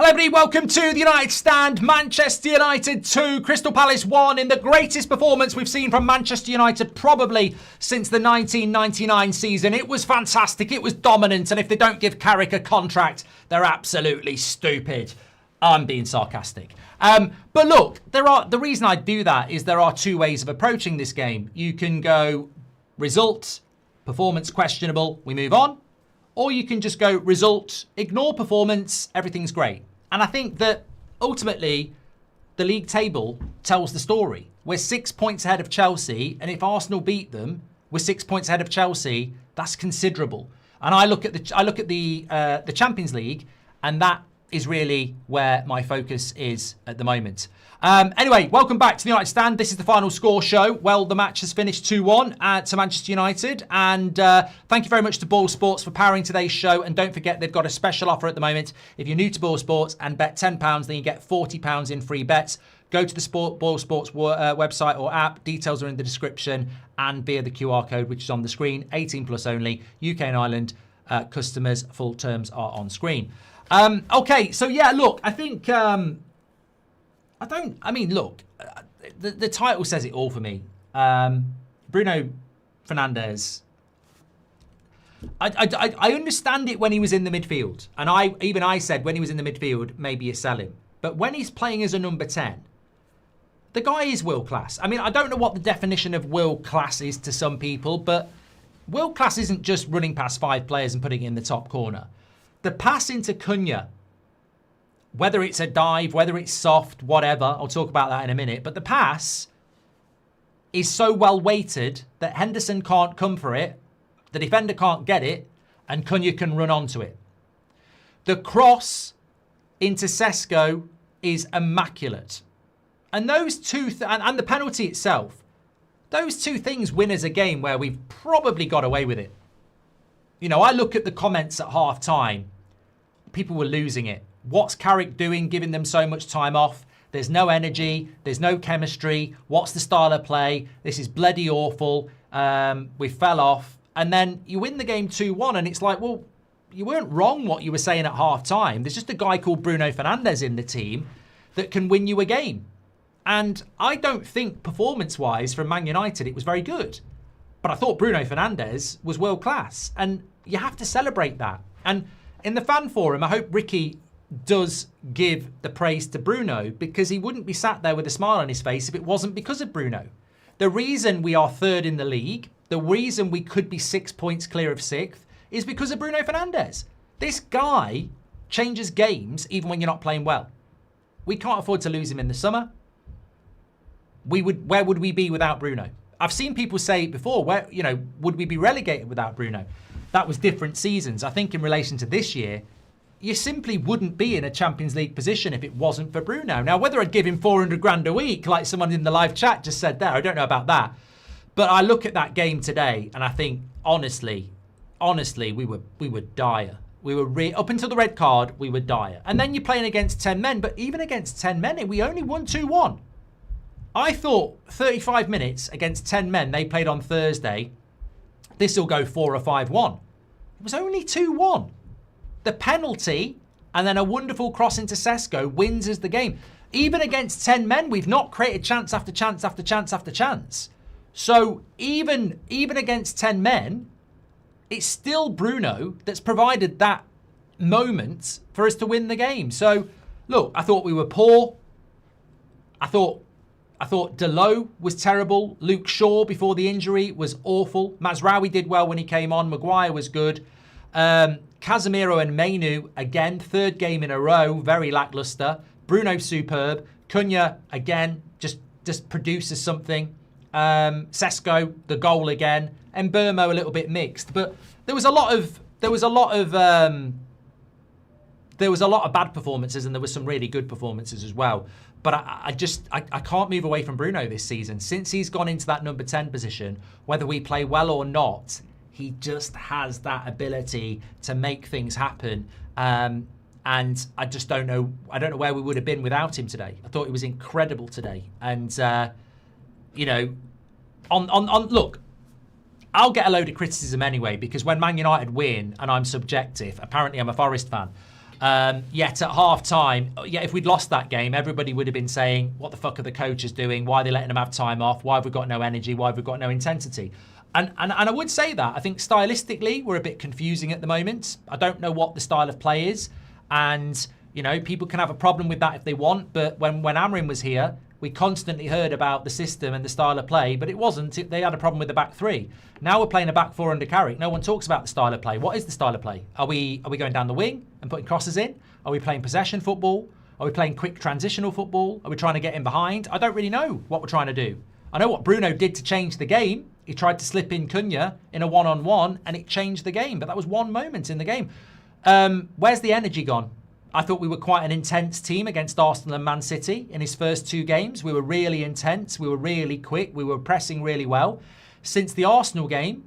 Hello everybody, welcome to the United Stand. Manchester United 2, Crystal Palace 1 in the greatest performance we've seen from Manchester United probably since the 1999 season. It was fantastic, it was dominant, and if they don't give Carrick a contract, they're absolutely stupid. I'm being sarcastic. But look, the reason I do that is there are two ways of approaching this game. You can go result, performance questionable, we move on. Or you can just go result, ignore performance, everything's great. And I think that ultimately the league table tells the story. We're 6 points ahead of Chelsea, and if Arsenal beat them, we're 6 points ahead of Chelsea. That's considerable. And I look at the Champions League, and that is really where my focus is at the moment. Anyway, welcome back to the United Stand. This is the final score show. Well, the match has finished 2-1 to Manchester United. And thank you very much to Ball Sports for powering today's show. And don't forget, they've got a special offer at the moment. If you're new to Ball Sports and bet £10, then you get £40 in free bets. Go to the Ball Sports website or app. Details are in the description and via the QR code, which is on the screen. 18 plus only. UK and Ireland customers. Full terms are on screen. Okay, so yeah, look, I think... look, the title says it all for me. Bruno Fernandes. I understand it when he was in the midfield. And I said when he was in the midfield, maybe you sell him. But when he's playing as a number 10, the guy is world class. I mean, I don't know what the definition of world class is to some people, but world class isn't just running past 5 players and putting it in the top corner. The pass into Cunha, whether it's a dive, whether it's soft, whatever, I'll talk about that in a minute. But the pass is so well weighted that Henderson can't come for it, the defender can't get it, and Cunha can run onto it. The cross into Sesko is immaculate. And those two, and the penalty itself, those two things win us a game where we've probably got away with it. You know, I look at the comments at half time, people were losing it. What's Carrick doing, giving them so much time off? There's no energy. There's no chemistry. What's the style of play? This is bloody awful. We fell off. And then you win the game 2-1. And it's like, well, you weren't wrong what you were saying at half time. There's just a guy called Bruno Fernandes in the team that can win you a game. And I don't think performance-wise from Man United, it was very good. But I thought Bruno Fernandes was world class. And you have to celebrate that. And in the fan forum, I hope Ricky does give the praise to Bruno, because he wouldn't be sat there with a smile on his face if it wasn't because of Bruno. The reason we are third in the league, the reason we could be 6 points clear of 6th, is because of Bruno Fernandes. This guy changes games even when you're not playing well. We can't afford to lose him in the summer. Where would we be without Bruno? I've seen people say before, would we be relegated without Bruno? That was different seasons. I think in relation to this year, you simply wouldn't be in a Champions League position if it wasn't for Bruno. Now, whether I'd give him 400 grand a week, like someone in the live chat just said there, I don't know about that. But I look at that game today and I think, honestly, we were dire. We were up until the red card, we were dire. And then you're playing against 10 men, but even against 10 men, we only won 2-1. I thought 35 minutes against 10 men they played on Thursday, this will go 4 or 5-1. It was only 2-1. The penalty and then a wonderful cross into Sesko wins us the game. Even against 10 men, we've not created chance after chance after chance after chance. So even against 10 men, it's still Bruno that's provided that moment for us to win the game. So look, I thought we were poor. I thought Delo was terrible. Luke Shaw before the injury was awful. Mazraoui did well when he came on. Maguire was good. Casemiro and Mainu, again, third game in a row, very lackluster. Bruno, superb. Cunha, again, just produces something. Sesko, the goal again. And Mbeumo, a little bit mixed. But there was a lot of bad performances, and there were some really good performances as well. But I can't move away from Bruno this season. Since he's gone into that number 10 position, whether we play well or not, he just has that ability to make things happen. And I just don't know. I don't know where we would have been without him today. I thought he was incredible today. And, look, I'll get a load of criticism anyway, because when Man United win, and I'm subjective, apparently I'm a Forest fan, Yet at half-time, if we'd lost that game, everybody would have been saying, what the fuck are the coaches doing? Why are they letting them have time off? Why have we got no energy? Why have we got no intensity? And I would say that. I think stylistically, we're a bit confusing at the moment. I don't know what the style of play is. And, people can have a problem with that if they want. But when Amrin was here, we constantly heard about the system and the style of play, but it wasn't. They had a problem with the back three. Now we're playing a back four under Carrick. No one talks about the style of play. What is the style of play? Are we going down the wing and putting crosses in? Are we playing possession football? Are we playing quick transitional football? Are we trying to get in behind? I don't really know what we're trying to do. I know what Bruno did to change the game. He tried to slip in Cunha in a one-on-one and it changed the game, but that was one moment in the game. Where's the energy gone? I thought we were quite an intense team against Arsenal and Man City in his first two games. We were really intense. We were really quick. We were pressing really well. Since the Arsenal game,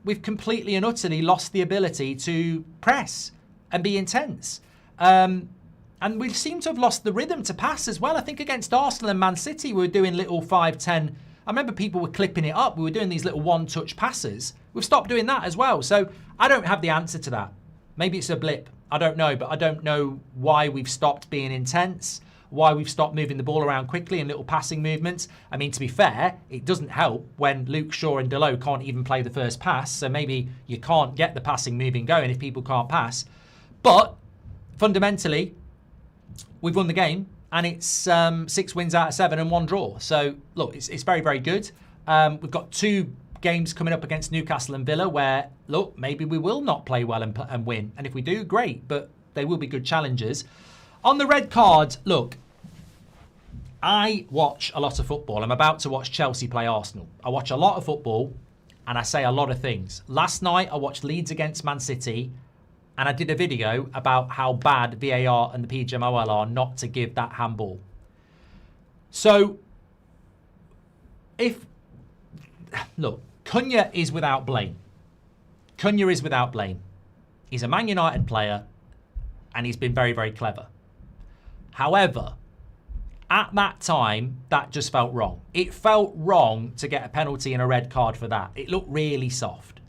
we've completely and utterly lost the ability to press and be intense. And we seem to have lost the rhythm to pass as well. I think against Arsenal and Man City, we were doing little 5-10. I remember people were clipping it up. We were doing these little one-touch passes. We've stopped doing that as well. So I don't have the answer to that. Maybe it's a blip. I don't know, but I don't know why we've stopped being intense, why we've stopped moving the ball around quickly in little passing movements. I mean, to be fair, it doesn't help when Luke Shaw and Delo can't even play the first pass. So maybe you can't get the passing moving going if people can't pass. But fundamentally, we've won the game and it's 6 wins out of 7 and 1 draw. So look, it's very, very good. We've got 2 games coming up against Newcastle and Villa where, look, maybe we will not play well and win. And if we do, great, but they will be good challenges. On the red card, look, I watch a lot of football. I'm about to watch Chelsea play Arsenal. I watch a lot of football and I say a lot of things. Last night, I watched Leeds against Man City and I did a video about how bad VAR and the PGMOL are not to give that handball. So, look, Cunha is without blame. Cunha is without blame. He's a Man United player and he's been very, very clever. However, at that time, that just felt wrong. It felt wrong to get a penalty and a red card for that. It looked really soft.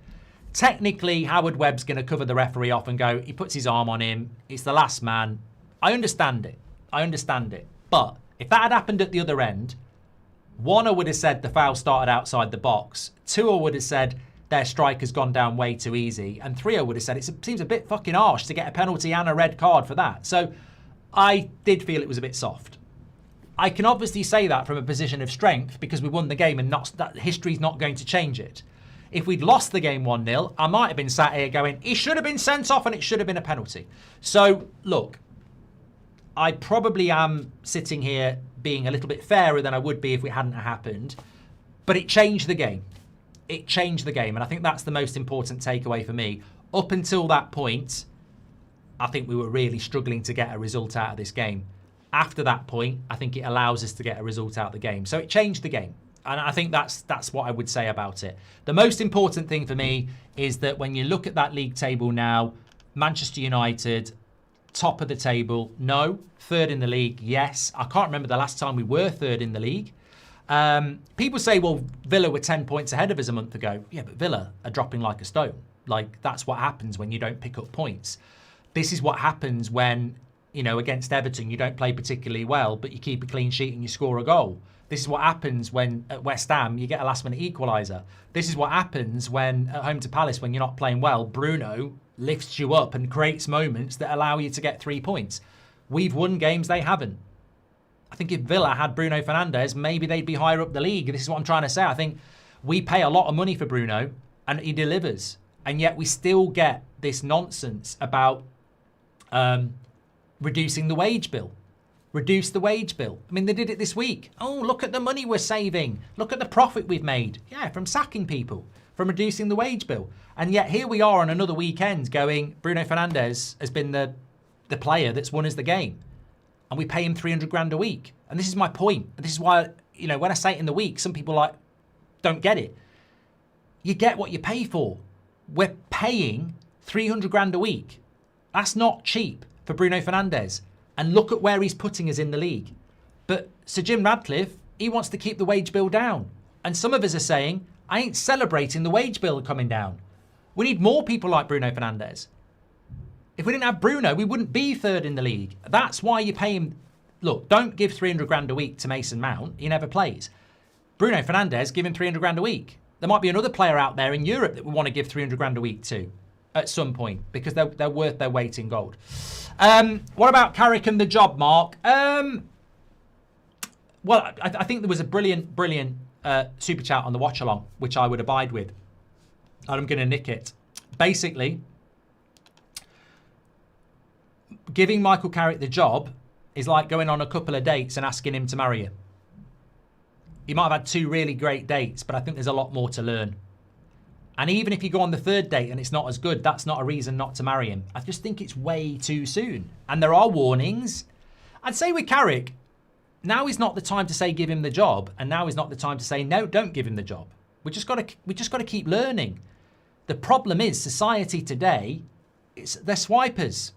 Technically, Howard Webb's going to cover the referee off and go, he puts his arm on him. It's the last man. I understand it. But if that had happened at the other end, 1, I would have said the foul started outside the box. 2, I would have said their striker's gone down way too easy. And 3, I would have said it seems a bit fucking harsh to get a penalty and a red card for that. So I did feel it was a bit soft. I can obviously say that from a position of strength because we won the game and that history's not going to change it. If we'd lost the game 1-0, I might have been sat here going, he should have been sent off and it should have been a penalty. So, look, I probably am sitting here being a little bit fairer than I would be if it hadn't happened. But it changed the game. It changed the game. And I think that's the most important takeaway for me. Up until that point, I think we were really struggling to get a result out of this game. After that point, I think it allows us to get a result out of the game. So it changed the game. And I think that's what I would say about it. The most important thing for me is that when you look at that league table now, Manchester United, top of the table, no. 3rd in the league, yes. I can't remember the last time we were 3rd in the league. People say, well, Villa were 10 points ahead of us a month ago. Yeah, but Villa are dropping like a stone. Like, that's what happens when you don't pick up points. This is what happens when, against Everton, you don't play particularly well, but you keep a clean sheet and you score a goal. This is what happens when at West Ham you get a last-minute equaliser. This is what happens when at home to Palace, when you're not playing well, Bruno lifts you up and creates moments that allow you to get 3 points. We've won games they haven't. I think if Villa had Bruno Fernandes, maybe they'd be higher up the league. This is what I'm trying to say. I think we pay a lot of money for Bruno and he delivers. And yet we still get this nonsense about reducing the wage bill. Reduce the wage bill. I mean, they did it this week. Oh, look at the money we're saving. Look at the profit we've made. Yeah, from sacking people, from reducing the wage bill. And yet here we are on another weekend going, Bruno Fernandes has been the player that's won us the game. And we pay him 300 grand a week. And this is my point. And this is why, when I say it in the week, some people don't get it. You get what you pay for. We're paying 300 grand a week. That's not cheap for Bruno Fernandes. And look at where he's putting us in the league. But Sir Jim Radcliffe, he wants to keep the wage bill down. And some of us are saying, I ain't celebrating the wage bill coming down. We need more people like Bruno Fernandes. If we didn't have Bruno, we wouldn't be third in the league. That's why you pay him. Look, don't give 300 grand a week to Mason Mount. He never plays. Bruno Fernandes, give him 300 grand a week. There might be another player out there in Europe that we want to give 300 grand a week to at some point because they're worth their weight in gold. What about Carrick and the job, Mark? Well, I think there was a brilliant super chat on the watch along, which I would abide with. I'm going to nick it. Basically, giving Michael Carrick the job is like going on a couple of dates and asking him to marry you. You might have had 2 really great dates, but I think there's a lot more to learn. And even if you go on the 3rd date and it's not as good, that's not a reason not to marry him. I just think it's way too soon. And there are warnings. I'd say with Carrick, now is not the time to say give him the job, and now is not the time to say no, don't give him the job. We just got to keep learning. The problem is society today, they're swipers.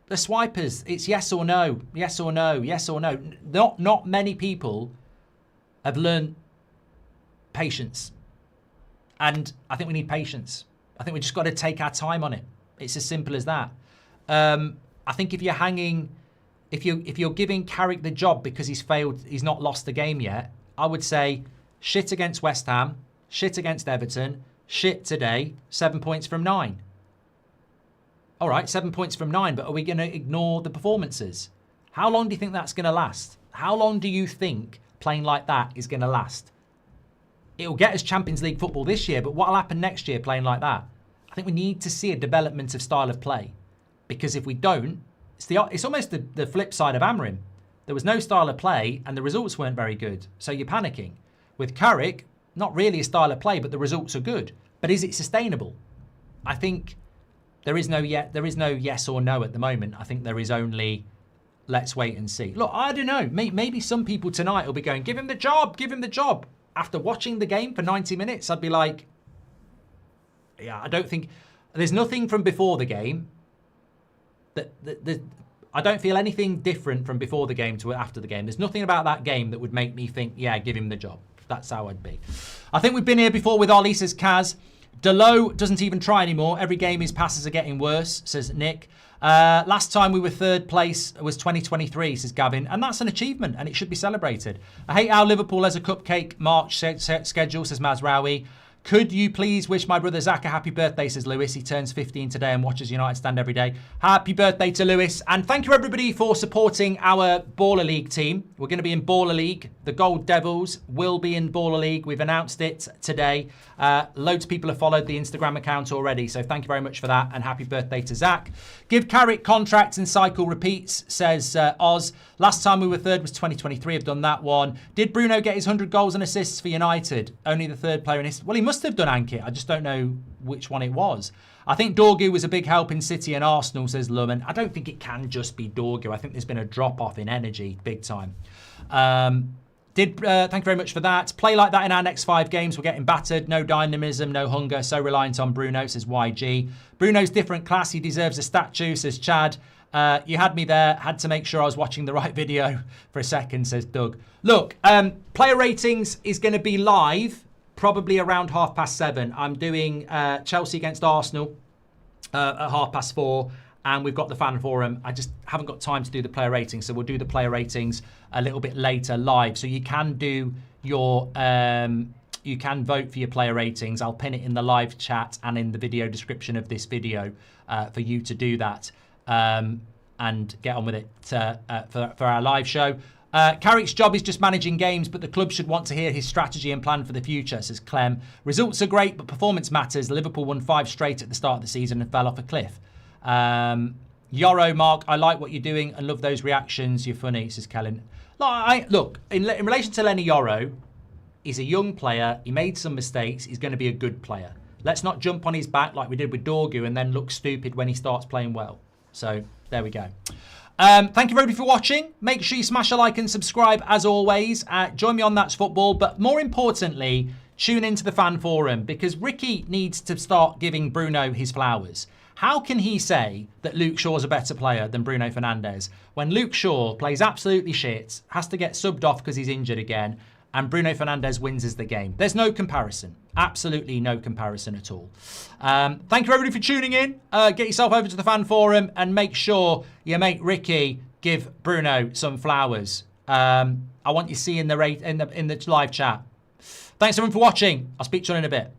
They're swipers. It's yes or no, yes or no, yes or no. Not many people have learned patience. And I think we need patience. I think we just got to take our time on it. It's as simple as that. I think if you're giving Carrick the job because he's not lost the game yet, I would say shit against West Ham, shit against Everton, shit today, 7 points from 9. All right, 7 points from 9, but are we going to ignore the performances? How long do you think that's going to last? How long do you think playing like that is going to last? It'll get us Champions League football this year, but what will happen next year playing like that? I think we need to see a development of style of play, because if we don't, it's almost the flip side of Amorim. There was no style of play and the results weren't very good, so you're panicking. With Carrick, not really a style of play, but the results are good. But is it sustainable? I think there is no yes or no at the moment. I think there is only let's wait and see. Look, I don't know. Maybe some people tonight will be going, give him the job, give him the job. After watching the game for 90 minutes, I'd be like, yeah, I don't think, there's nothing from before the game. I don't feel anything different from before the game to after the game. There's nothing about that game that would make me think, yeah, give him the job. That's how I'd be. I think we've been here before with Ollie, says Kaz. Delo doesn't even try anymore. Every game his passes are getting worse, says Nick. Last time we were 3rd place was 2023, says Gavin. And that's an achievement and it should be celebrated. I hate how Liverpool has a cupcake March schedule, says Mazraoui. Could you please wish my brother Zach a happy birthday, says Lewis. He turns 15 today and watches United Stand every day. Happy birthday to Lewis. And thank you everybody for supporting our Baller League team. We're going to be in Baller League. The Gold Devils will be in Baller League. We've announced it today. Loads of people have followed the Instagram account already. So thank you very much for that. And happy birthday to Zach. Give Carrick contracts and cycle repeats, says Oz. Last time we were 3rd was 2023. I've done that one. Did Bruno get his 100 goals and assists for United? Only the 3rd player in history. Well, he must have done, Ankit. I just don't know which one it was. I think Dorgu was a big help in City and Arsenal, says Lumen. I don't think it can just be Dorgu. I think there's been a drop-off in energy, big time. Thank you very much for that. Play like that in our next 5 games. We're getting battered. No dynamism, no hunger. So reliant on Bruno, says YG. Bruno's different class. He deserves a statue, says Chad. You had me there. Had to make sure I was watching the right video for a second, says Doug. Look, player ratings is going to be live probably around 7:30. I'm doing Chelsea against Arsenal at 4:30. And we've got the fan forum. I just haven't got time to do the player ratings. So we'll do the player ratings a little bit later live. So you can do your, you can vote for your player ratings. I'll pin it in the live chat and in the video description of this video for you to do that and get on with it for our live show. Carrick's job is just managing games, but the club should want to hear his strategy and plan for the future, says Clem. Results are great, but performance matters. Liverpool won 5 straight at the start of the season and fell off a cliff. Yoro, Mark, I like what you're doing and love those reactions. You're funny, says Kellen. Look, in relation to Lenny Yoro, he's a young player. He made some mistakes. He's going to be a good player. Let's not jump on his back like we did with Dorgu and then look stupid when he starts playing well. So there we go. Thank you everybody for watching. Make sure you smash a like and subscribe as always. Join me on That's Football. But more importantly, tune into the fan forum because Ricky needs to start giving Bruno his flowers. How can he say that Luke Shaw's a better player than Bruno Fernandes when Luke Shaw plays absolutely shit, has to get subbed off because he's injured again, and Bruno Fernandes wins us the game. There's no comparison. Absolutely no comparison at all. Thank you everybody for tuning in. Get yourself over to the fan forum and make sure your mate Ricky give Bruno some flowers. I want you seeing the rate in the live chat. Thanks everyone for watching. I'll speak to you in a bit.